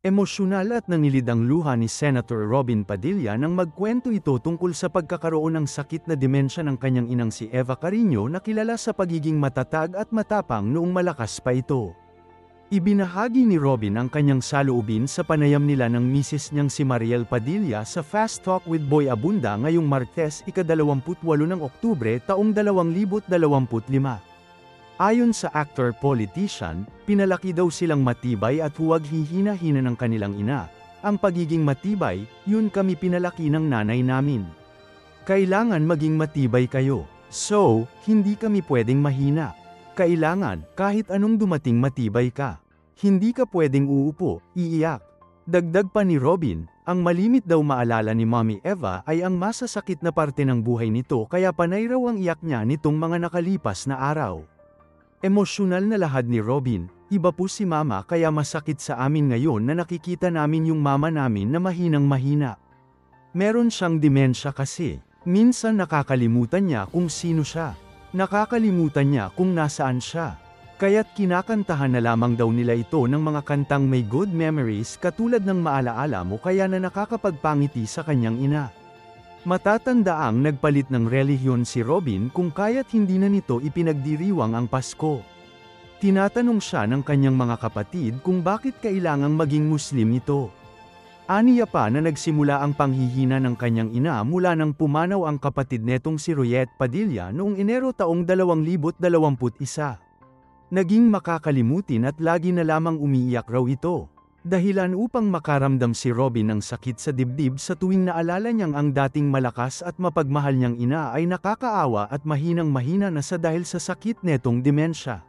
Emosyonal at nangilid ang luha ni Senator Robin Padilla nang magkwento ito tungkol sa pagkakaroon ng sakit na demensya ng kanyang inang si Eva Carino na kilala sa pagiging matatag at matapang noong malakas pa ito. Ibinahagi ni Robin ang kanyang saloobin sa panayam nila ng misis niyang si Mariel Padilla sa Fast Talk with Boy Abunda ngayong Martes, ika-28 ng Oktubre taong 2025. Ayon sa actor-politician, pinalaki daw silang matibay at huwag hihina-hina ng kanilang ina. Ang pagiging matibay, yun kami pinalaki ng nanay namin. Kailangan maging matibay kayo. So, hindi kami pwedeng mahina. Kailangan, kahit anong dumating matibay ka. Hindi ka pwedeng uupo, iiyak. Dagdag pa ni Robin, ang malimit daw maalala ni Mommy Eva ay ang masasakit na parte ng buhay nito kaya panay raw ang iyak niya nitong mga nakalipas na araw. Emosyonal na lahad ni Robin, iba po si Mama kaya masakit sa amin ngayon na nakikita namin yung mama namin na mahinang-mahina. Meron siyang demensya kasi, minsan nakakalimutan niya kung sino siya. Nakakalimutan niya kung nasaan siya. Kaya't kinakantahan na lamang daw nila ito ng mga kantang may good memories katulad ng Maalaala Mo kaya na nakakapagpangiti sa kanyang ina. Matatandaang nagpalit ng relihiyon si Robin kung kaya't hindi na nito ipinagdiriwang ang Pasko. Tinatanong siya ng kanyang mga kapatid kung bakit kailangang maging Muslim ito. Aniya pa na nagsimula ang panghihina ng kanyang ina mula nang pumanaw ang kapatid netong si Royette Padilla noong Enero taong 2021. Naging makakalimutin at lagi na lamang umiiyak raw ito. Dahilan upang makaramdam si Robin ng sakit sa dibdib sa tuwing naalala niyang ang dating malakas at mapagmahal niyang ina ay nakakaawa at mahinang-mahina na sa dahil sa sakit netong demensya.